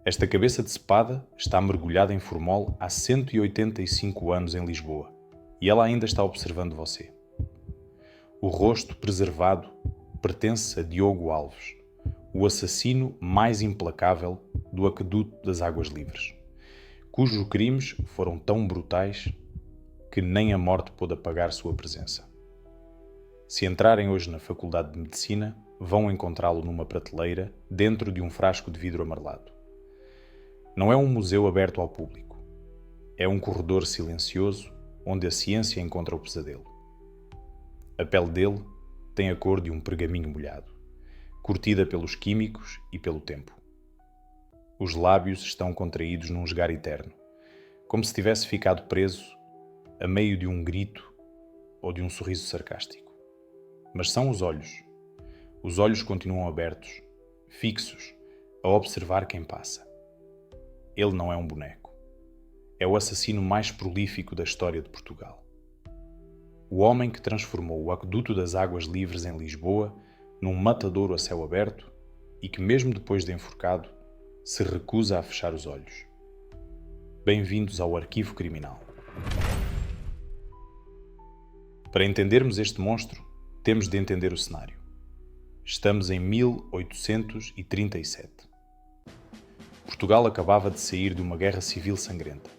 Esta cabeça de cepada está mergulhada em formol há 185 anos em Lisboa e ela ainda está observando você. O rosto preservado pertence a Diogo Alves, o assassino mais implacável do Aqueduto das Águas Livres, cujos crimes foram tão brutais que nem a morte pôde apagar sua presença. Se entrarem hoje na Faculdade de Medicina, vão encontrá-lo numa prateleira dentro de um frasco de vidro amarelado. Não é um museu aberto ao público. É um corredor silencioso onde a ciência encontra o pesadelo. A pele dele tem a cor de um pergaminho molhado, curtida pelos químicos e pelo tempo. Os lábios estão contraídos num esgar eterno, como se tivesse ficado preso a meio de um grito ou de um sorriso sarcástico. Mas são os olhos. Os olhos continuam abertos, fixos, a observar quem passa. Ele não é um boneco. É o assassino mais prolífico da história de Portugal. O homem que transformou o Aqueduto das Águas Livres em Lisboa num matadouro a céu aberto e que, mesmo depois de enforcado, se recusa a fechar os olhos. Bem-vindos ao Arquivo Criminal. Para entendermos este monstro, temos de entender o cenário. Estamos em 1837. Portugal acabava de sair de uma guerra civil sangrenta.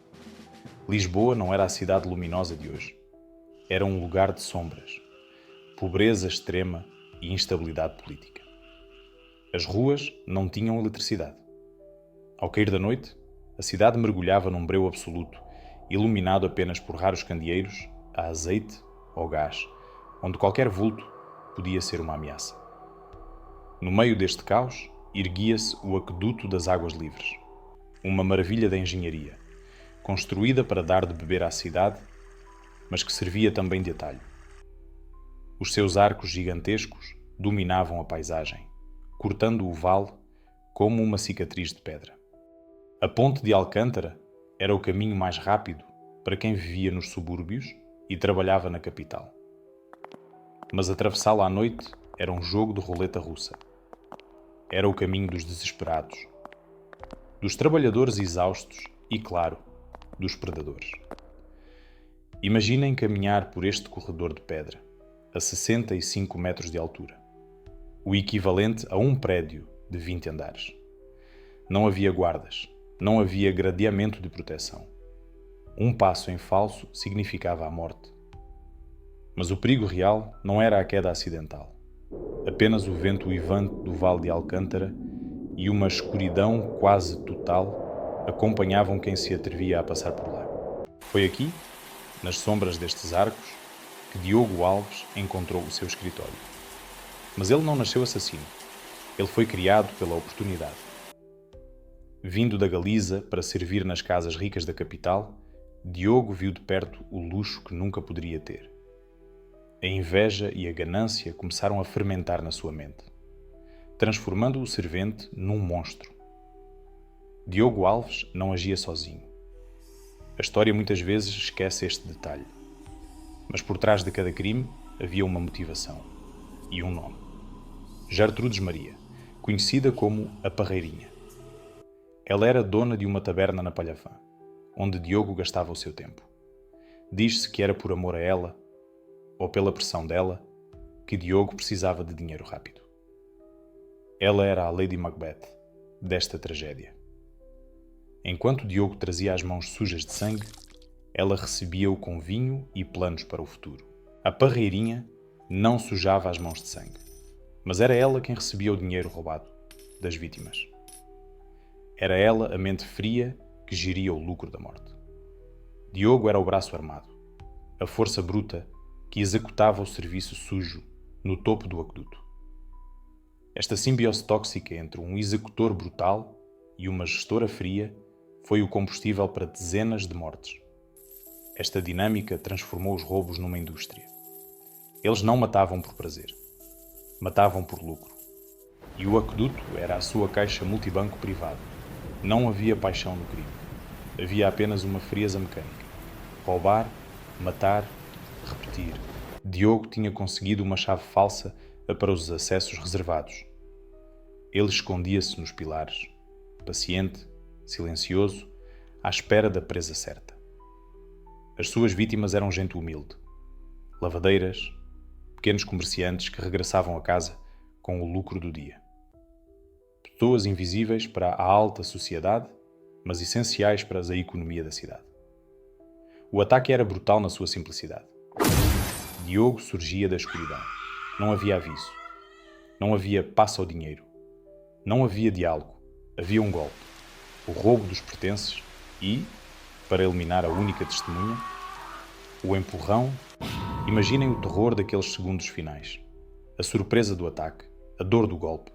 Lisboa não era a cidade luminosa de hoje. Era um lugar de sombras, pobreza extrema e instabilidade política. As ruas não tinham eletricidade. Ao cair da noite, a cidade mergulhava num breu absoluto, iluminado apenas por raros candeeiros, a azeite ou gás, onde qualquer vulto podia ser uma ameaça. No meio deste caos, erguia-se o Aqueduto das Águas Livres, uma maravilha da engenharia, construída para dar de beber à cidade, mas que servia também de atalho. Os seus arcos gigantescos dominavam a paisagem, cortando o vale como uma cicatriz de pedra. A ponte de Alcântara era o caminho mais rápido para quem vivia nos subúrbios e trabalhava na capital. Mas atravessá-la à noite era um jogo de roleta russa. Era o caminho dos desesperados, dos trabalhadores exaustos e, claro, dos predadores. Imaginem caminhar por este corredor de pedra, a 65 metros de altura, o equivalente a um prédio de 20 andares. Não havia guardas, não havia gradeamento de proteção. Um passo em falso significava a morte. Mas o perigo real não era a queda acidental. Apenas o vento uivante do Vale de Alcântara e uma escuridão quase total acompanhavam quem se atrevia a passar por lá. Foi aqui, nas sombras destes arcos, que Diogo Alves encontrou o seu escritório. Mas ele não nasceu assassino. Ele foi criado pela oportunidade. Vindo da Galiza para servir nas casas ricas da capital, Diogo viu de perto o luxo que nunca poderia ter. A inveja e a ganância começaram a fermentar na sua mente, transformando o servente num monstro. Diogo Alves não agia sozinho. A história muitas vezes esquece este detalhe. Mas por trás de cada crime havia uma motivação e um nome. Gertrudes Maria, conhecida como a Parreirinha. Ela era dona de uma taberna na Palhafã, onde Diogo gastava o seu tempo. Diz-se que era por amor a ela, ou pela pressão dela, que Diogo precisava de dinheiro rápido. Ela era a Lady Macbeth desta tragédia. Enquanto Diogo trazia as mãos sujas de sangue, ela recebia-o com vinho e planos para o futuro. A Parreirinha não sujava as mãos de sangue, mas era ela quem recebia o dinheiro roubado das vítimas. Era ela a mente fria que geria o lucro da morte. Diogo era o braço armado, a força bruta que executava o serviço sujo no topo do aqueduto. Esta simbiose tóxica entre um executor brutal e uma gestora fria foi o combustível para dezenas de mortes. Esta dinâmica transformou os roubos numa indústria. Eles não matavam por prazer, matavam por lucro. E o aqueduto era a sua caixa multibanco privada. Não havia paixão no crime. Havia apenas uma frieza mecânica. Roubar, matar, repetir. Diogo tinha conseguido uma chave falsa para os acessos reservados. Ele escondia-se nos pilares, paciente silencioso, à espera da presa certa. As suas vítimas eram gente humilde. Lavadeiras, pequenos comerciantes que regressavam a casa com o lucro do dia. Pessoas invisíveis para a alta sociedade, mas essenciais para a economia da cidade. O ataque era brutal na sua simplicidade. Diogo surgia da escuridão. Não havia aviso. Não havia passo ao dinheiro. Não havia diálogo. Havia um golpe. O roubo dos pertences e, para eliminar a única testemunha, o empurrão. Imaginem o terror daqueles segundos finais. A surpresa do ataque. A dor do golpe.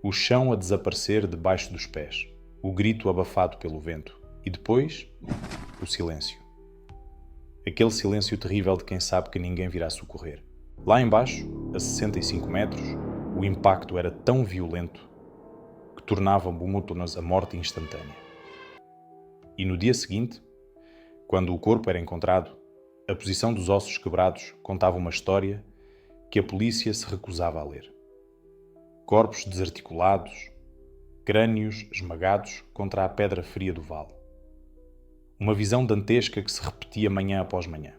O chão a desaparecer debaixo dos pés. O grito abafado pelo vento. E depois, o silêncio. Aquele silêncio terrível de quem sabe que ninguém virá socorrer. Lá embaixo, a 65 metros, o impacto era tão violento que tornava monótonas a morte instantânea. E no dia seguinte, quando o corpo era encontrado, a posição dos ossos quebrados contava uma história que a polícia se recusava a ler. Corpos desarticulados, crânios esmagados contra a pedra fria do vale. Uma visão dantesca que se repetia manhã após manhã.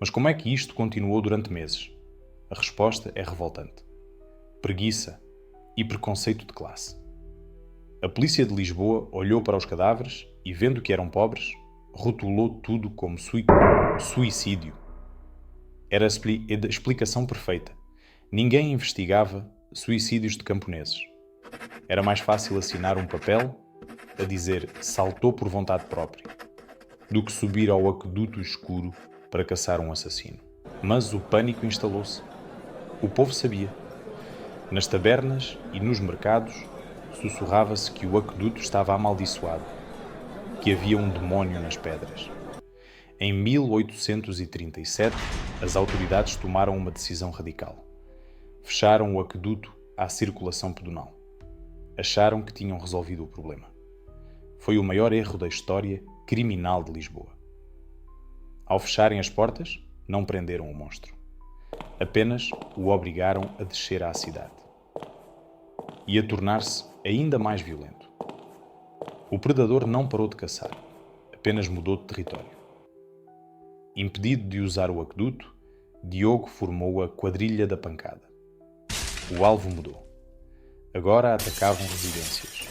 Mas como é que isto continuou durante meses? A resposta é revoltante. Preguiça e preconceito de classe. A polícia de Lisboa olhou para os cadáveres e, vendo que eram pobres, rotulou tudo como suicídio. Era a explicação perfeita. Ninguém investigava suicídios de camponeses. Era mais fácil assinar um papel a dizer saltou por vontade própria, do que subir ao aqueduto escuro para caçar um assassino. Mas o pânico instalou-se. O povo sabia. Nas tabernas e nos mercados sussurrava-se que o aqueduto estava amaldiçoado, que havia um demónio nas pedras. Em 1837, as autoridades tomaram uma decisão radical. Fecharam o aqueduto à circulação pedonal. Acharam que tinham resolvido o problema. Foi o maior erro da história criminal de Lisboa. Ao fecharem as portas, não prenderam o monstro. Apenas o obrigaram a descer à cidade. E a tornar-se ainda mais violento. O predador não parou de caçar, apenas mudou de território. Impedido de usar o aqueduto, Diogo formou a quadrilha da pancada. O alvo mudou. Agora atacavam residências.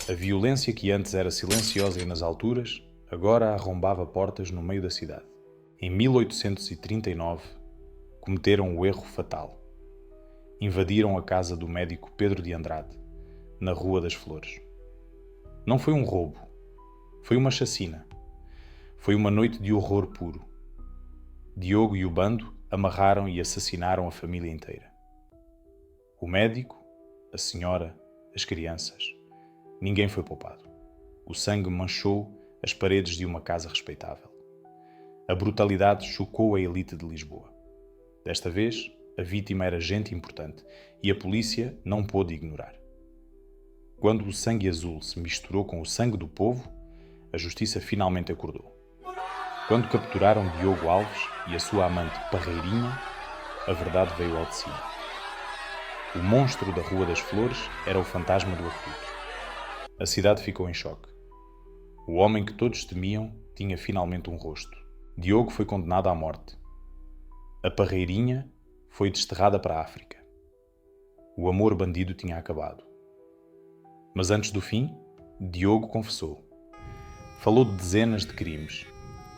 A violência que antes era silenciosa e nas alturas, agora arrombava portas no meio da cidade. Em 1839, cometeram o erro fatal. Invadiram a casa do médico Pedro de Andrade, na Rua das Flores. Não foi um roubo, foi uma chacina. Foi uma noite de horror puro. Diogo e o bando amarraram e assassinaram a família inteira. O médico, a senhora, as crianças. Ninguém foi poupado. O sangue manchou as paredes de uma casa respeitável. A brutalidade chocou a elite de Lisboa. Desta vez, a vítima era gente importante e a polícia não pôde ignorar. Quando o sangue azul se misturou com o sangue do povo, a justiça finalmente acordou. Quando capturaram Diogo Alves e a sua amante Parreirinha, a verdade veio ao de cima. O monstro da Rua das Flores era o fantasma do aqueduto. A cidade ficou em choque. O homem que todos temiam tinha finalmente um rosto. Diogo foi condenado à morte. A Parreirinha foi desterrada para a África. O amor bandido tinha acabado. Mas antes do fim, Diogo confessou. Falou de dezenas de crimes,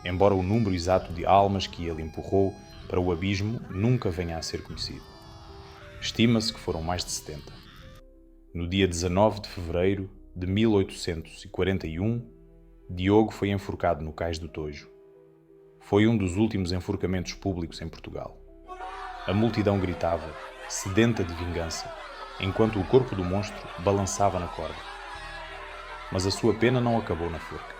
embora o número exato de almas que ele empurrou para o abismo nunca venha a ser conhecido. Estima-se que foram mais de 70. No dia 19 de fevereiro de 1841, Diogo foi enforcado no Cais do Tojo. Foi um dos últimos enforcamentos públicos em Portugal. A multidão gritava, sedenta de vingança, enquanto o corpo do monstro balançava na corda. Mas a sua pena não acabou na forca.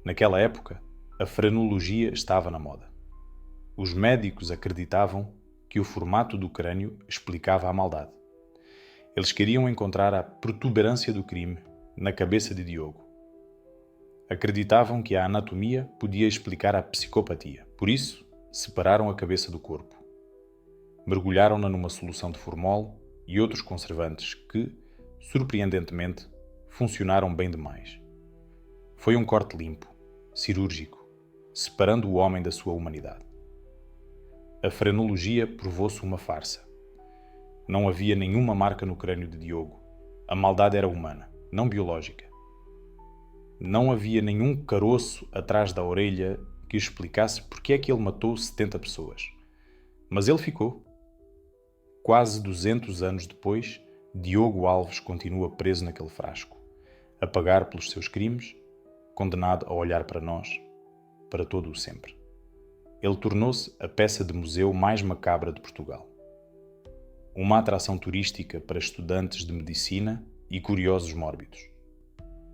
Naquela época, a frenologia estava na moda. Os médicos acreditavam que o formato do crânio explicava a maldade. Eles queriam encontrar a protuberância do crime na cabeça de Diogo. Acreditavam que a anatomia podia explicar a psicopatia. Por isso, separaram a cabeça do corpo. Mergulharam-na numa solução de formol e outros conservantes que, surpreendentemente, funcionaram bem demais. Foi um corte limpo, cirúrgico, separando o homem da sua humanidade. A frenologia provou-se uma farsa. Não havia nenhuma marca no crânio de Diogo. A maldade era humana, não biológica. Não havia nenhum caroço atrás da orelha que explicasse porque é que ele matou 70 pessoas. Mas ele ficou. Quase 200 anos depois, Diogo Alves continua preso naquele frasco, a pagar pelos seus crimes, condenado a olhar para nós, para todo o sempre. Ele tornou-se a peça de museu mais macabra de Portugal. Uma atração turística para estudantes de medicina e curiosos mórbidos.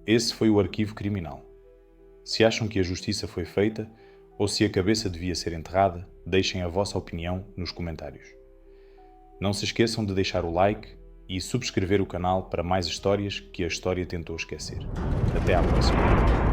Esse foi o arquivo criminal. Se acham que a justiça foi feita ou se a cabeça devia ser enterrada, deixem a vossa opinião nos comentários. Não se esqueçam de deixar o like e subscrever o canal para mais histórias que a história tentou esquecer. Até à próxima!